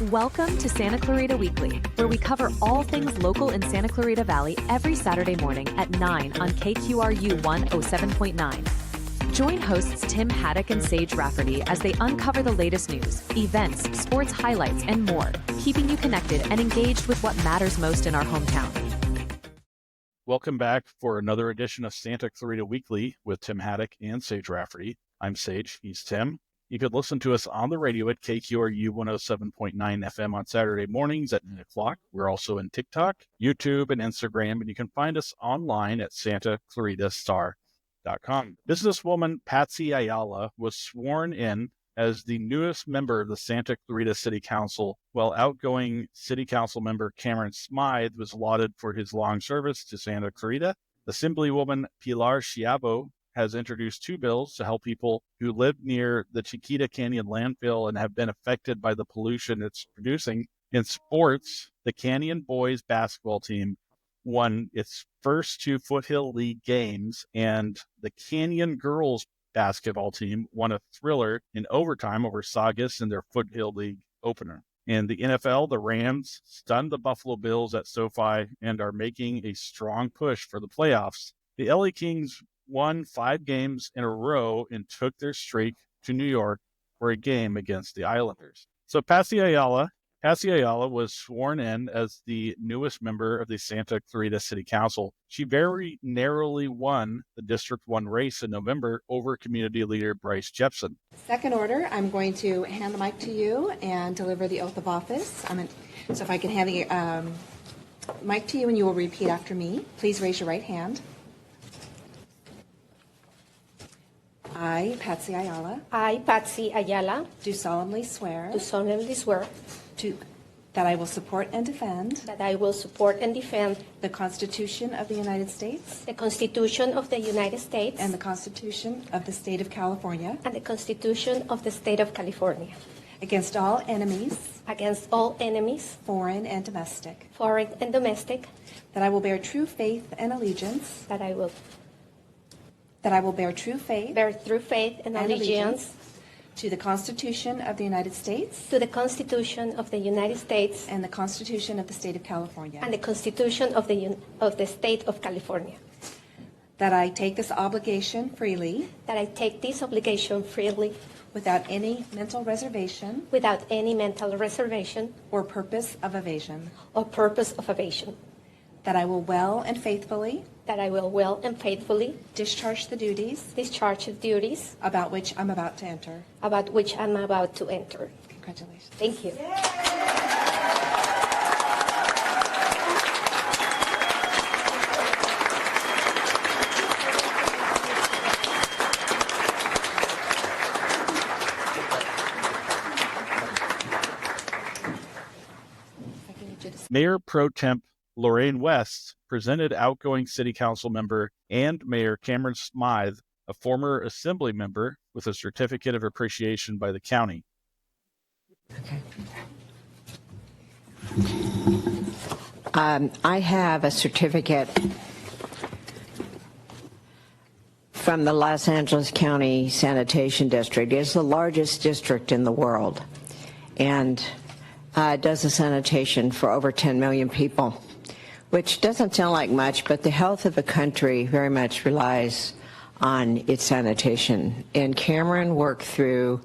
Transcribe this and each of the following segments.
Welcome to Santa Clarita Weekly, where we cover all things local in Santa Clarita Valley every Saturday morning at 9 on KQRU 107.9. Join hosts Tim Haddock and Sage Rafferty as they uncover the latest news, events, sports highlights, and more, keeping you connected and engaged with what matters most in our hometown. Welcome back for another edition of Santa Clarita Weekly with Tim Haddock and Sage Rafferty. I'm Sage, he's Tim. You could listen to us on the radio at KQRU 107.9 FM on Saturday mornings at 9 o'clock. We're also in TikTok, YouTube, and Instagram, and you can find us online at santaclaritastar.com. Businesswoman Patsy Ayala was sworn in as the newest member of the Santa Clarita City Council, while outgoing City Councilmember Cameron Smyth was lauded for his long service to Santa Clarita. Assemblywoman Pilar Schiavo has introduced two bills to help people who live near the Chiquita Canyon Landfill and have been affected by the pollution it's producing. In sports, the Canyon boys basketball team won its first two Foothill League games, and the Canyon girls basketball team won a thriller in overtime over Saugus in their Foothill League opener. In the NFL, the Rams stunned the Buffalo Bills at SoFi and are making a strong push for the playoffs. The LA Kings won 5 games in a row and took their streak to New York for a game against the Islanders. So Patsy Ayala was sworn in as the newest member of the Santa Clarita City Council. She very narrowly won the District 1 race in November over community leader Bryce Jepson. Second order, I'm going to hand the mic to you and deliver the oath of office. So if I can hand the mic to you and you will repeat after me. Please raise your right hand. I, Patsy Ayala, do solemnly swear that I will support and defend the Constitution of the United States Constitution of the United States and the Constitution of the State of California and the Constitution of the State of California against all enemies, foreign and domestic, that I will bear true faith and allegiance that I will bear true faith and allegiance to the Constitution of the United States to the Constitution of the United States and the Constitution of the State of California, and the Constitution of the State of California, that I take this obligation freely without any mental reservation or purpose of evasion, that I will well and faithfully discharge the duties about which I'm about to enter. Congratulations. Thank you. Mayor Pro Temp Lorraine West presented outgoing City Council member and Mayor Cameron Smyth, a former Assembly member, with a certificate of appreciation by the county. Okay. I have a certificate from the Los Angeles County Sanitation District. It's the largest district in the world, and does the sanitation for over 10 million people, which doesn't sound like much, but the health of a country very much relies on its sanitation. And Cameron worked through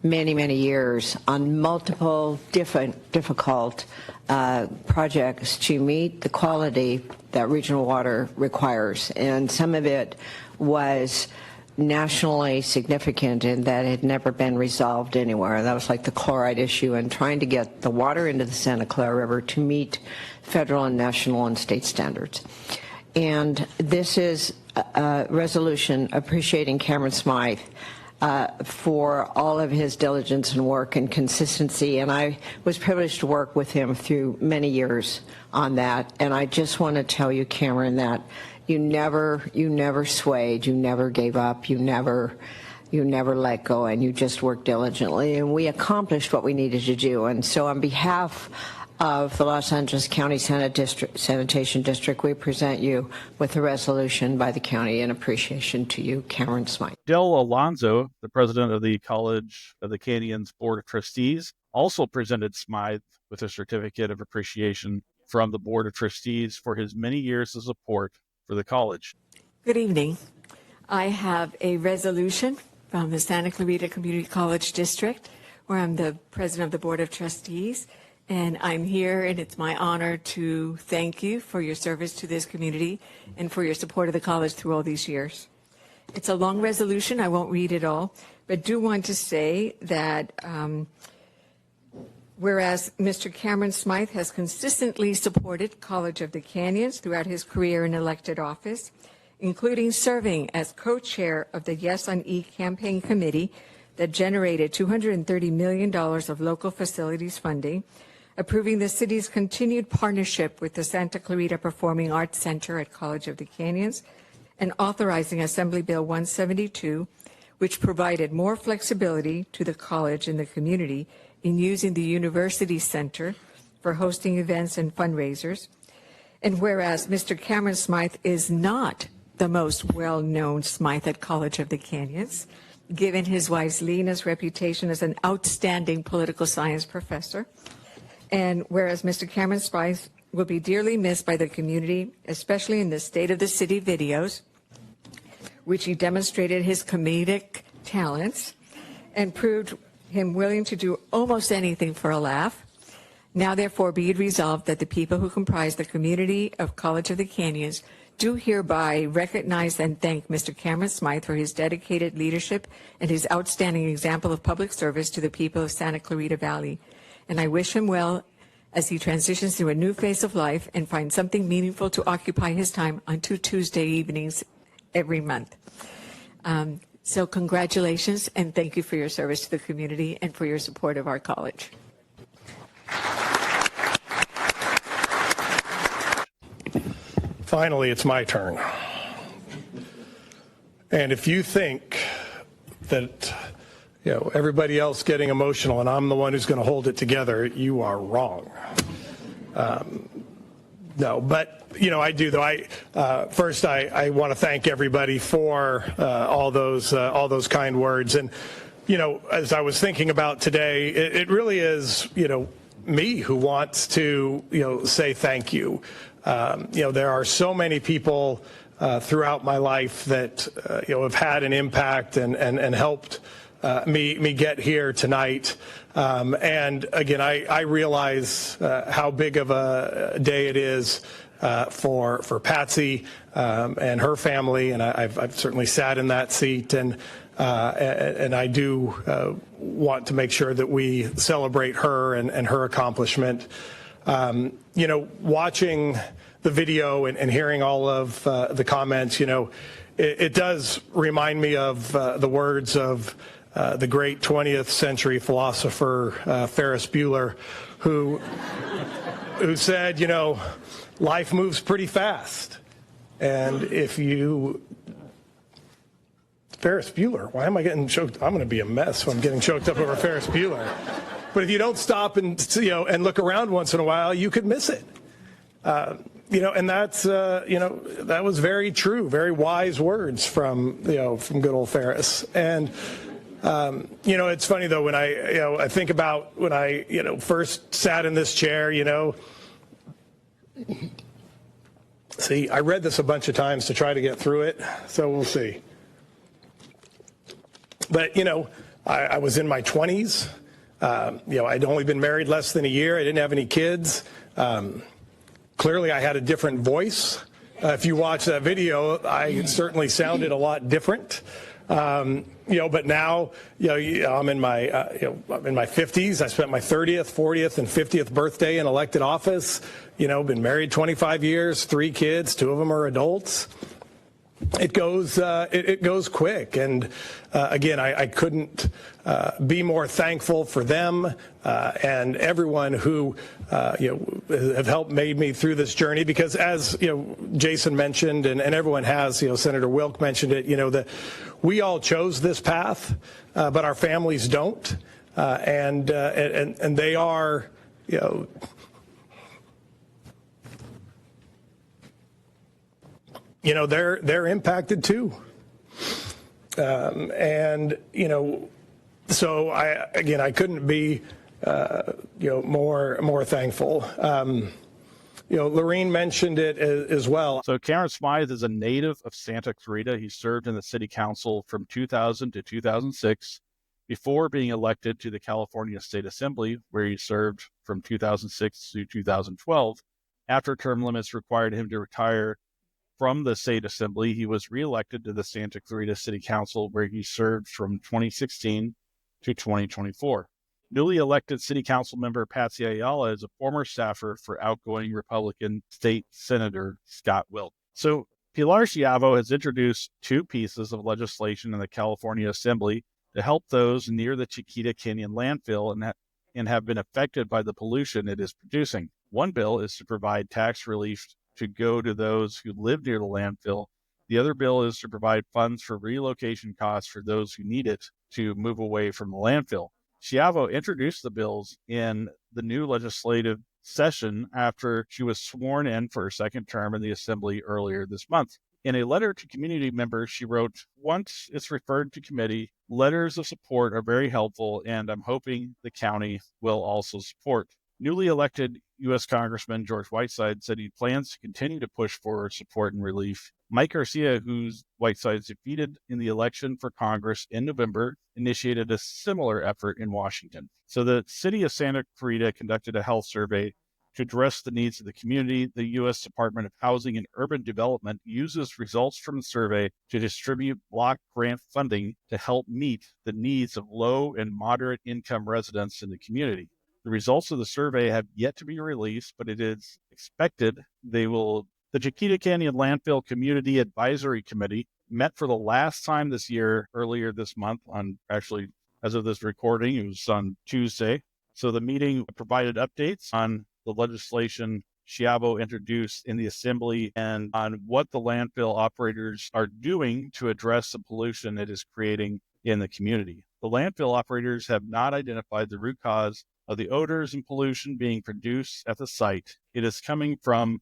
many, many years on multiple difficult projects to meet the quality that regional water requires. And some of it was nationally significant in that it had never been resolved anywhere. That was like the chloride issue and trying to get the water into the Santa Clara River to meet federal and national and state standards. And this is a resolution appreciating Cameron Smyth for all of his diligence and work and consistency. And I was privileged to work with him through many years on that. And I just want to tell you, Cameron, that you never swayed, you never gave up, you never let go, and you just worked diligently. And we accomplished what we needed to do. And so on behalf of the Los Angeles County Sanitation District, we present you with a resolution by the county in appreciation to you, Cameron Smyth. Del Alonzo, the president of the College of the Canyons Board of Trustees, also presented Smyth with a certificate of appreciation from the Board of Trustees for his many years of support for the college. Good evening. I have a resolution from the Santa Clarita Community College District where I'm the president of the Board of Trustees, and I'm here, and it's my honor to thank you for your service to this community and for your support of the college through all these years. It's a long resolution. I won't read it all, but do want to say that whereas Mr. Cameron Smyth has consistently supported College of the Canyons throughout his career in elected office, including serving as co-chair of the Yes on E campaign committee that generated $230 million of local facilities funding, approving the city's continued partnership with the Santa Clarita Performing Arts Center at College of the Canyons, and authorizing Assembly Bill 172, which provided more flexibility to the college and the community in using the University Center for hosting events and fundraisers. And whereas Mr. Cameron Smyth is not the most well-known Smyth at College of the Canyons, given his wife Lena's reputation as an outstanding political science professor, and whereas Mr. Cameron Smyth will be dearly missed by the community, especially in the State of the City videos, which he demonstrated his comedic talents and proved him willing to do almost anything for a laugh. Now, therefore, be it resolved that the people who comprise the community of College of the Canyons do hereby recognize and thank Mr. Cameron Smyth for his dedicated leadership and his outstanding example of public service to the people of Santa Clarita Valley. And I wish him well as he transitions to a new phase of life and finds something meaningful to occupy his time on 2 Tuesday evenings every month. So congratulations, and thank you for your service to the community and for your support of our college. Finally, it's my turn. And if you think that everybody else getting emotional and I'm the one who's going to hold it together, you are wrong. No, but I do though. First, I want to thank everybody for all those kind words. And as I was thinking about today, it really is me who wants to say thank you. There are so many people throughout my life that have had an impact and helped me get here tonight. And again, I realize how big of a day it is for Patsy and her family, and I've certainly sat in that seat, and I do want to make sure that we celebrate her and her accomplishment. Watching the video and hearing all of the comments, it does remind me of the words of the great 20th century philosopher Ferris Bueller, who said, life moves pretty fast. And if you, Ferris Bueller, why am I getting choked? I'm going to be a mess when I'm getting choked up over Ferris Bueller. But if you don't stop and and look around once in a while, you could miss it. And that's that was very true, very wise words from good old Ferris. And it's funny though when I think about when I first sat in this chair. See, I read this a bunch of times to try to get through it, so we'll see. But I was in my 20s. I'd only been married less than a year. I didn't have any kids. Clearly, I had a different voice. If you watch that video, I certainly sounded a lot different. But now, I'm in my 50s. I spent my 30th, 40th, and 50th birthday in elected office. Been married 25 years, 3 kids, 2 of them are adults. It goes quick, and again, I couldn't be more thankful for them and everyone who have helped made me through this journey. Because as Jason mentioned, and everyone has, Senator Wilk mentioned it, that we all chose this path, but our families don't, and they are they're impacted too. So I couldn't be more thankful. Lorene mentioned it as well. So Cameron Smyth is a native of Santa Clarita. He served in the city council from 2000 to 2006 before being elected to the California State Assembly, where he served from 2006 to 2012. After term limits required him to retire from the State Assembly, he was reelected to the Santa Clarita City Council, where he served from 2016 to 2024. Newly elected City Councilmember Patsy Ayala is a former staffer for outgoing Republican State Senator Scott Wilk. So Pilar Schiavo has introduced two pieces of legislation in the California Assembly to help those near the Chiquita Canyon Landfill and have been affected by the pollution it is producing. One bill is to provide tax relief to go to those who live near the landfill. The other bill is to provide funds for relocation costs for those who need it to move away from the landfill. Schiavo introduced the bills in the new legislative session after she was sworn in for her second term in the Assembly earlier this month. In a letter to community members, she wrote, "Once it's referred to committee, letters of support are very helpful, and I'm hoping the county will also support." Newly elected U.S. Congressman George Whiteside said he plans to continue to push for support and relief. Mike Garcia, whose Whiteside defeated in the election for Congress in November, initiated a similar effort in Washington. So the city of Santa Clarita conducted a health survey to address the needs of the community. The U.S. Department of Housing and Urban Development uses results from the survey to distribute block grant funding to help meet the needs of low and moderate income residents in the community. The results of the survey have yet to be released, but it is expected The Chiquita Canyon Landfill Community Advisory Committee met for the last time this year, earlier this month, as of this recording, it was on Tuesday. So the meeting provided updates on the legislation Schiavo introduced in the Assembly and on what the landfill operators are doing to address the pollution it is creating in the community. The landfill operators have not identified the root cause of the odors and pollution being produced at the site. It is coming from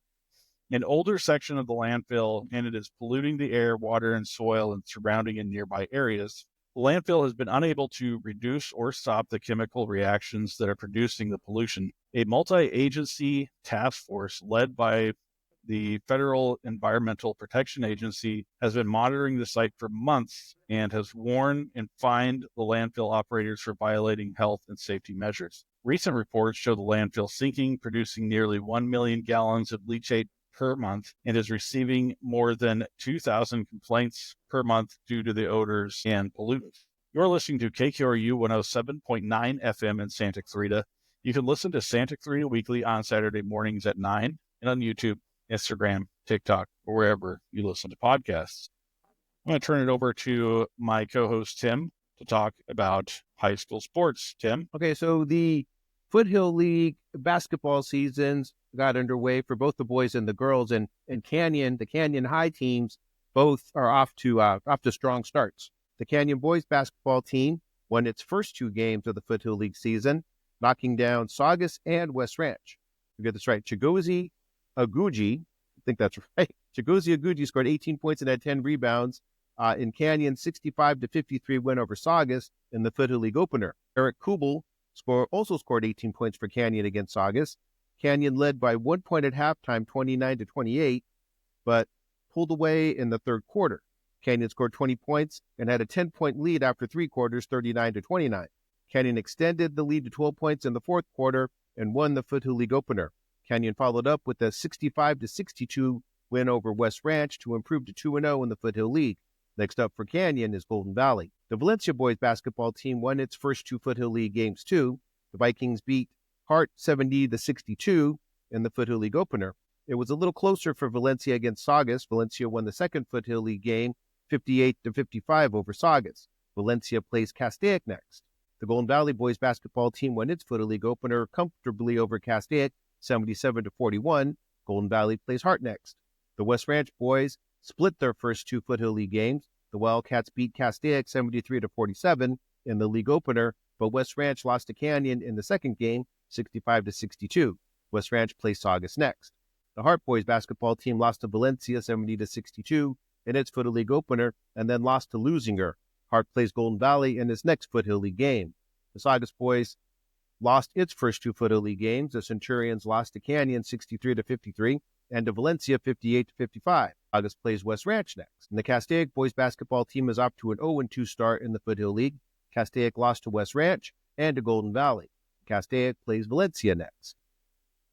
an older section of the landfill, and it is polluting the air, water, and soil and surrounding and nearby areas. The landfill has been unable to reduce or stop the chemical reactions that are producing the pollution. A multi-agency task force led by the Federal Environmental Protection Agency has been monitoring the site for months and has warned and fined the landfill operators for violating health and safety measures. Recent reports show the landfill sinking, producing nearly 1 million gallons of leachate per month, and is receiving more than 2,000 complaints per month due to the odors and pollutants. You're listening to KQRU 107.9 FM in Santa Clarita. You can listen to Santa Clarita Weekly on Saturday mornings at 9 and on YouTube, Instagram, TikTok, or wherever you listen to podcasts. I'm going to turn it over to my co-host, Tim, to talk about high school sports. Tim? Okay, so the Foothill League basketball seasons got underway for both the boys and the girls, and the Canyon High teams both are off to strong starts. The Canyon boys basketball team won its first two games of the Foothill League season, knocking down Saugus and West Ranch. You get this right. Chigozie Aguji, I think that's right. Chigozie Aguji scored 18 points and had 10 rebounds in Canyon's 65-53 win over Saugus in the Foothill League opener. Eric Kubel also scored 18 points for Canyon against Saugus. Canyon led by 1 point at halftime, 29-28, but pulled away in the third quarter. Canyon scored 20 points and had a 10-point lead after three quarters, 39-29. Canyon extended the lead to 12 points in the fourth quarter and won the Foothill League opener. Canyon followed up with a 65-62 win over West Ranch to improve to 2-0 in the Foothill League. Next up for Canyon is Golden Valley. The Valencia boys basketball team won its first two Foothill League games too. The Vikings beat Hart 70-62 in the Foothill League opener. It was a little closer for Valencia against Saugus. Valencia won the second Foothill League game 58-55 over Saugus. Valencia plays Castaic next. The Golden Valley boys basketball team won its Foothill League opener comfortably over Castaic 77-41. Golden Valley plays Hart next. The West Ranch boys split their first two Foothill League games. The Wildcats beat Castaic 73-47 in the league opener, but West Ranch lost to Canyon in the second game 65-62. West Ranch plays Saugus next. The Hart boys basketball team lost to Valencia 70-62 in its Foothill League opener and then lost to Lusinger. Hart plays Golden Valley in his next Foothill League game. The Saugus boys lost its first two Foothill League games. The Centurions lost to Canyon 63-53 and to Valencia 58-55. Saugus plays West Ranch next. And the Castaic boys basketball team is off to an 0-2 start in the Foothill League. Castaic lost to West Ranch and to Golden Valley. Castaic plays Valencia next.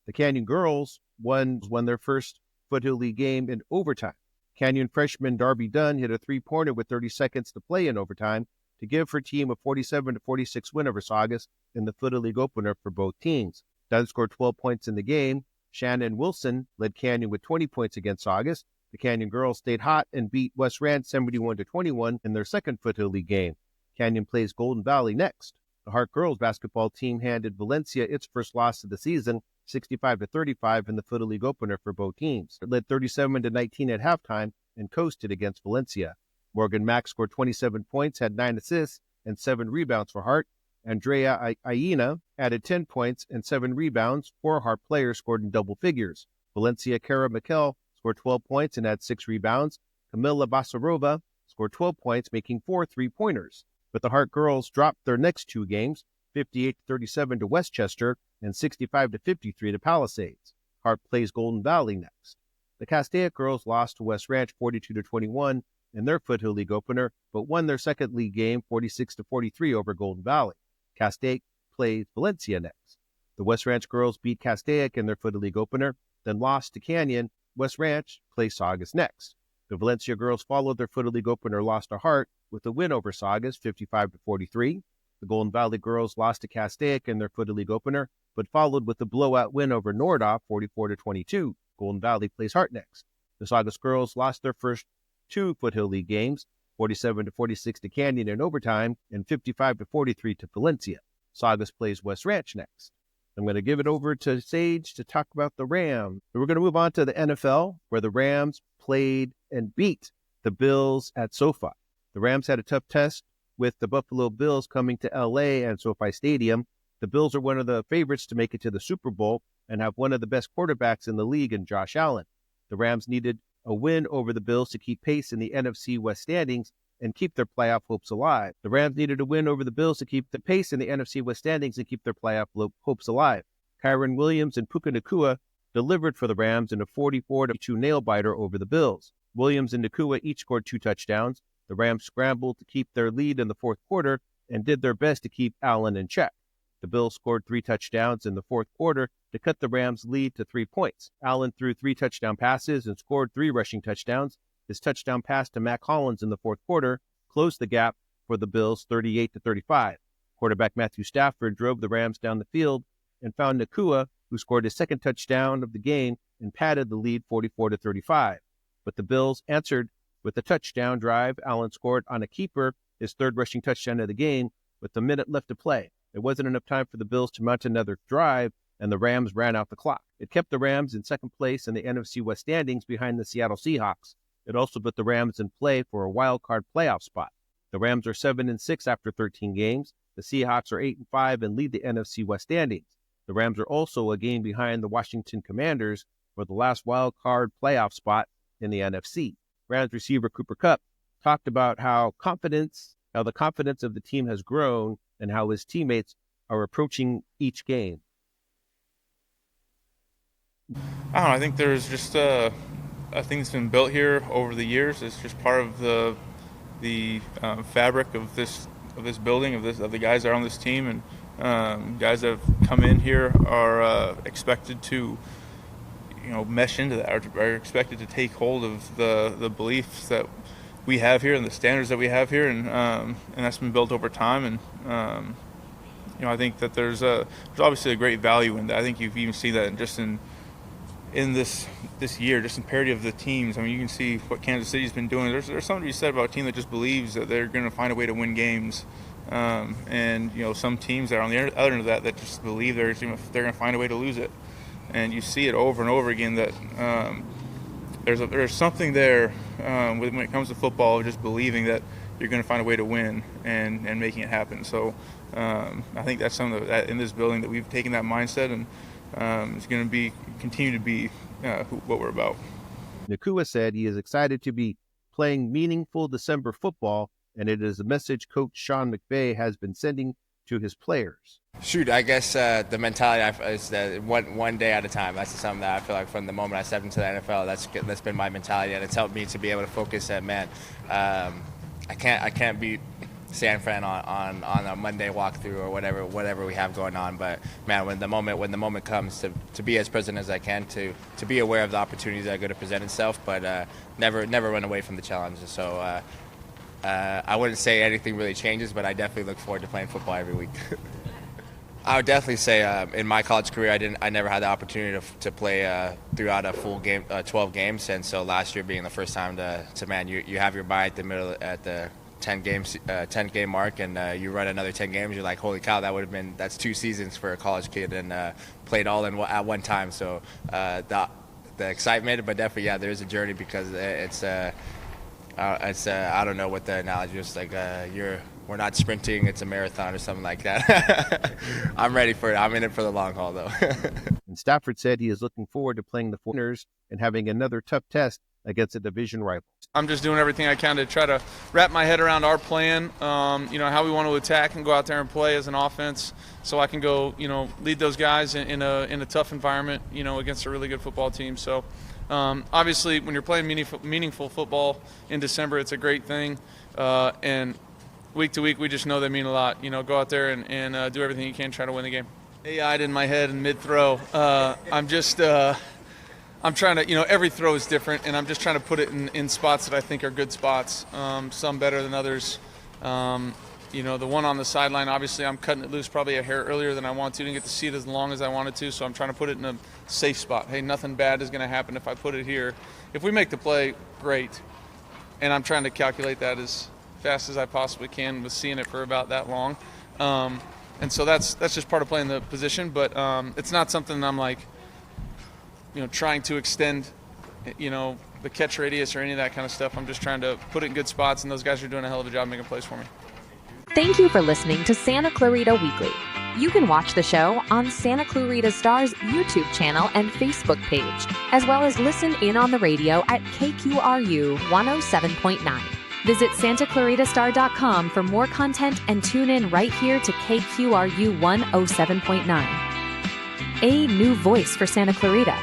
The Canyon girls won their first Foothill League game in overtime. Canyon freshman Darby Dunn hit a three-pointer with 30 seconds to play in overtime to give her team a 47-46 win over Saugus in the Foothill League opener for both teams. Dunn scored 12 points in the game. Shannon Wilson led Canyon with 20 points against Saugus. The Canyon girls stayed hot and beat West Ranch 71-21 in their second Foothill League game. Canyon plays Golden Valley next. The Hart girls basketball team handed Valencia its first loss of the season, 65-35 in the Foothill League opener for both teams. It led 37-19 at halftime and coasted against Valencia. Morgan Mack scored 27 points, had 9 assists, and 7 rebounds for Hart. Andrea Ayina added 10 points and 7 rebounds. 4 Hart players scored in double figures. Valencia Kara McKell scored 12 points and had 6 rebounds. Camila Basarova scored 12 points, making 4 three-pointers. But the Hart girls dropped their next two games, 58-37 to Westchester and 65-53 to Palisades. Hart plays Golden Valley next. The Castaic girls lost to West Ranch 42-21 in their Foothill League opener, but won their second league game 46-43 over Golden Valley. Castaic plays Valencia next. The West Ranch girls beat Castaic in their Foothill League opener, then lost to Canyon. West Ranch plays Saugus next. The Valencia girls followed their Foothill League opener loss to Hart with a win over Saugus 55-43. The Golden Valley girls lost to Castaic in their Foothill League opener, but followed with a blowout win over Nordoff 44-22. Golden Valley plays Hart next. The Saugus girls lost their first two Foothill League games, 47-46 to Canyon in overtime and 55-43 to Valencia. Saugus plays West Ranch next. I'm going to give it over to Sage to talk about the Rams. We're going to move on to the NFL, where the Rams played and beat the Bills at SoFi. The Rams had a tough test with the Buffalo Bills coming to LA and SoFi Stadium. The Bills are one of the favorites to make it to the Super Bowl and have one of the best quarterbacks in the league in Josh Allen. The Rams needed a win over the Bills to keep pace in the NFC West standings and keep their playoff hopes alive. The Rams needed a win over the Bills to keep the pace in the NFC West standings and keep their playoff hopes alive. Kyron Williams and Puka Nacua delivered for the Rams in a 44-2 nail-biter over the Bills. Williams and Nacua each scored 2 touchdowns. The Rams scrambled to keep their lead in the fourth quarter and did their best to keep Allen in check. The Bills scored 3 touchdowns in the fourth quarter to cut the Rams' lead to 3 points. Allen threw 3 touchdown passes and scored 3 rushing touchdowns. His touchdown pass to Mac Hollins in the fourth quarter closed the gap for the Bills 38-35. Quarterback Matthew Stafford drove the Rams down the field and found Nacua, who scored his second touchdown of the game and padded the lead 44-35. But the Bills answered with a touchdown drive. Allen scored on a keeper, his third rushing touchdown of the game, with a minute left to play. There wasn't enough time for the Bills to mount another drive, and the Rams ran out the clock. It kept the Rams in second place in the NFC West standings behind the Seattle Seahawks. It also put the Rams in play for a wild card playoff spot. The Rams are 7-6 after 13 games. The Seahawks are 8-5 and lead the NFC West standings. The Rams are also a game behind the Washington Commanders for the last wild card playoff spot in the NFC. Rams receiver Cooper Kupp talked about how the confidence of the team has grown and how his teammates are approaching each game. I don't know. I think there's just a thing that's been built here over the years. It's just part of the fabric of this building, of the guys that are on this team, and guys that have come in here are expected to, mesh into that, are expected to take hold of the beliefs that we have here and the standards that we have here, and that's been built over time. And I think that there's obviously a great value in that. I think you've even seen that in this year, just in parity of the teams. I mean, you can see what Kansas City's been doing. There's something to be said about a team that just believes that they're going to find a way to win games. And some teams that are on the other end of that just believe they're going to find a way to lose it. And you see it over and over again that there's something there when it comes to football, just believing that you're going to find a way to win and making it happen. So I think that's something that in this building that we've taken that mindset, and it's going to continue to be what we're about. Nacua said he is excited to be playing meaningful December football, and it is a message Coach Sean McVay has been sending to his players? Shoot, I guess the mentality is that one day at a time. That's something that I feel like from the moment I stepped into the NFL, that's been my mentality, and it's helped me to be able to focus. That I can't beat San Fran on a Monday walkthrough or whatever we have going on. But man, when the moment comes to be as present as I can, to be aware of the opportunities that are going to present itself, but never run away from the challenges. So I wouldn't say anything really changes, but I definitely look forward to playing football every week. I would definitely say in my college career, I never had the opportunity to play throughout a full game, 12 games, and so last year being the first time to man, you have your bye at the 10 game mark, and you run another 10 games. You're like, holy cow, that's 2 seasons for a college kid, and played all in at one time. So the excitement, but definitely there is a journey because it's I don't know what the analogy is, like we're not sprinting, it's a marathon or something like that. I'm ready for it. I'm in it for the long haul, though. And Stafford said he is looking forward to playing the Foreigners and having another tough test against a division rival. I'm just doing everything I can to try to wrap my head around our plan, how we want to attack and go out there and play as an offense, so I can go, lead those guys in a tough environment, against a really good football team. So obviously, when you're playing meaningful football in December, it's a great thing, and week to week, we just know they mean a lot. Go out there and do everything you can, try to win the game. AI'd in my head in mid-throw. I'm trying to, every throw is different, and I'm just trying to put it in spots that I think are good spots, some better than others. The one on the sideline, obviously I'm cutting it loose probably a hair earlier than I want to. Didn't get to see it as long as I wanted to, so I'm trying to put it in a safe spot. Hey, nothing bad is going to happen if I put it here. If we make the play, great. And I'm trying to calculate that as fast as I possibly can with seeing it for about that long. And so that's just part of playing the position, but it's not something I'm like, trying to extend, the catch radius or any of that kind of stuff. I'm just trying to put it in good spots, and those guys are doing a hell of a job making plays for me. Thank you for listening to Santa Clarita Weekly. You can watch the show on Santa Clarita Star's YouTube channel and Facebook page, as well as listen in on the radio at KQRU 107.9. Visit SantaClaritaStar.com for more content and tune in right here to KQRU 107.9. A new voice for Santa Clarita.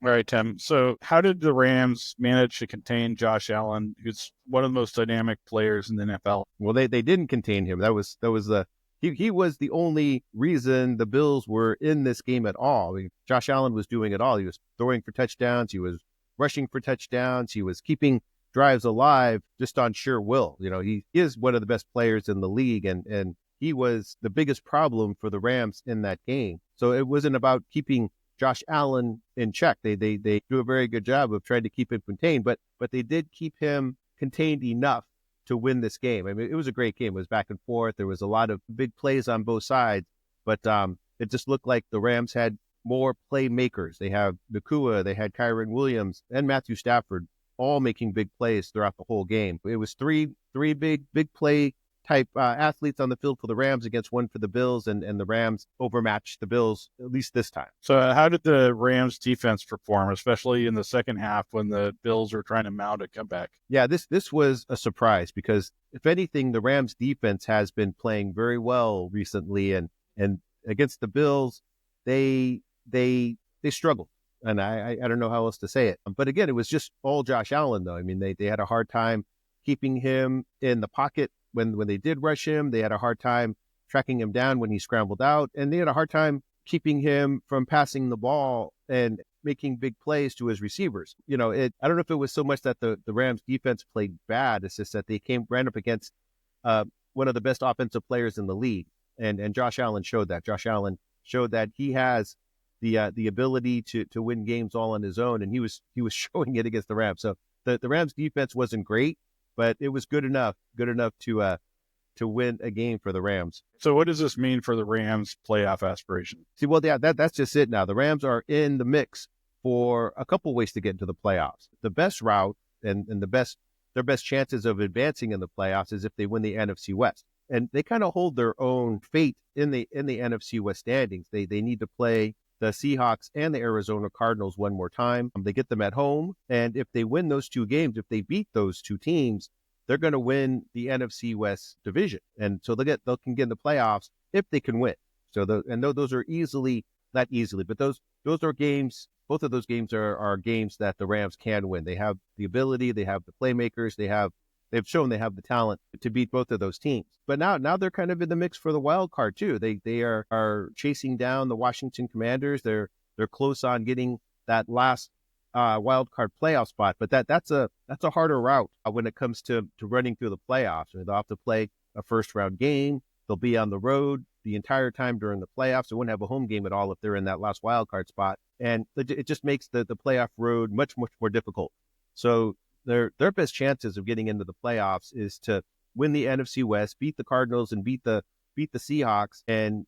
All right, Tim. So how did the Rams manage to contain Josh Allen, who's one of the most dynamic players in the NFL? Well, they didn't contain him. He was the only reason the Bills were in this game at all. I mean, Josh Allen was doing it all. He was throwing for touchdowns. He was rushing for touchdowns. He was keeping drives alive just on sheer will. He is one of the best players in the league, and he was the biggest problem for the Rams in that game. So it wasn't about keeping Josh Allen in check. They do a very good job of trying to keep him contained, but they did keep him contained enough to win this game. I mean, it was a great game. It was back and forth. There was a lot of big plays on both sides, but it just looked like the Rams had more playmakers. They have Nakua, they had Kyron Williams, and Matthew Stafford all making big plays throughout the whole game. It was three big play type athletes on the field for the Rams against one for the Bills, and the Rams overmatched the Bills, at least this time. So how did the Rams defense perform, especially in the second half when the Bills were trying to mount a comeback? Yeah, this was a surprise because if anything, the Rams defense has been playing very well recently, and against the Bills, they struggled. And I don't know how else to say it. But again, it was just all Josh Allen, though. I mean, they had a hard time keeping him in the pocket when they did rush him. They had a hard time tracking him down when he scrambled out. And they had a hard time keeping him from passing the ball and making big plays to his receivers. I don't know if it was so much that the Rams defense played bad. It's just that they ran up against one of the best offensive players in the league. And Josh Allen showed that. Josh Allen showed that he has the ability to win games all on his own, and he was showing it against the Rams. So the Rams defense wasn't great, but it was good enough to win a game for the Rams. So what does this mean for the Rams' playoff aspiration? See, well, yeah, that's just it now. The Rams are in the mix for a couple ways to get into the playoffs. The best route and their best chances of advancing in the playoffs is if they win the NFC West. And they kind of hold their own fate in the NFC West standings. They need to play the Seahawks and the Arizona Cardinals one more time. They get them at home. And if they win those two games, if they beat those two teams, they're going to win the NFC West division. And so they can get in the playoffs if they can win. So those are not easily, but those are games. Both of those games are games that the Rams can win. They have the ability, they have the playmakers, they've shown they have the talent to beat both of those teams. But now they're kind of in the mix for the wild card too. They are chasing down the Washington Commanders. They're close on getting that last wild card playoff spot. But that's a harder route when it comes to running through the playoffs. They'll have to play a first round game. They'll be on the road the entire time during the playoffs. They won't have a home game at all if they're in that last wild card spot. And it just makes the playoff road much, much more difficult. So their best chances of getting into the playoffs is to win the NFC West, beat the Cardinals, and beat the Seahawks, and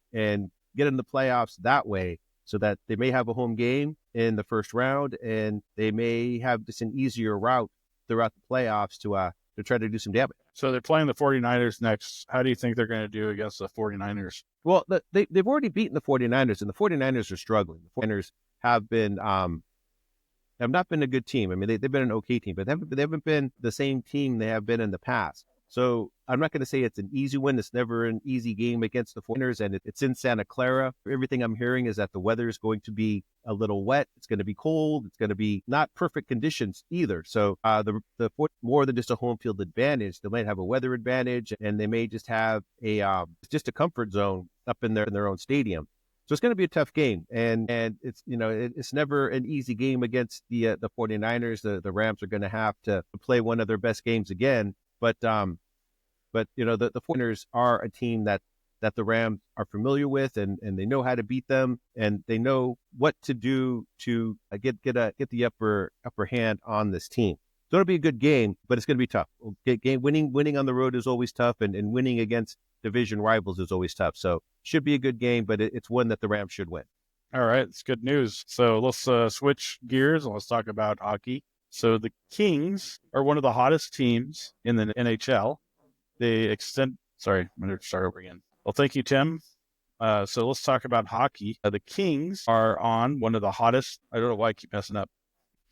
get in the playoffs that way, so that they may have a home game in the first round, and they may have just an easier route throughout the playoffs to try to do some damage. So they're playing the 49ers next. How do you think they're going to do against the 49ers? Well, they've already beaten the 49ers, and the 49ers are struggling. The 49ers have not been a good team. I mean, they've been an okay team, but they haven't been the same team they have been in the past. So I'm not going to say it's an easy win. It's never an easy game against the 49ers, and it's in Santa Clara. Everything I'm hearing is that the weather is going to be a little wet. It's going to be cold. It's going to be not perfect conditions either. So the more than just a home field advantage, they might have a weather advantage, and they may just have just a comfort zone up in their own stadium. So it's going to be a tough game, and it's it's never an easy game against the 49ers. The Rams are going to have to play one of their best games again, but the 49ers are a team that the Rams are familiar with, and they know how to beat them, and they know what to do to get the upper hand on this team. So it'll be a good game, but it's going to be tough. Winning on the road is always tough, and winning against division rivals is always tough. So should be a good game, but it's one that the Rams should win. All right, it's good news. So let's switch gears and let's talk about hockey. So the Kings are one of the hottest teams in the NHL. Sorry, I'm going to start over again. Well, thank you, Tim. So let's talk about hockey. The Kings are on one of the hottest. I don't know why I keep messing up.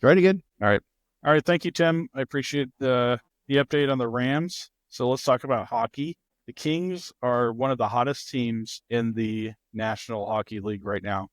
Try it again. All right. Thank you, Tim. I appreciate the update on the Rams. So let's talk about hockey. The Kings are one of the hottest teams in the National Hockey League right now.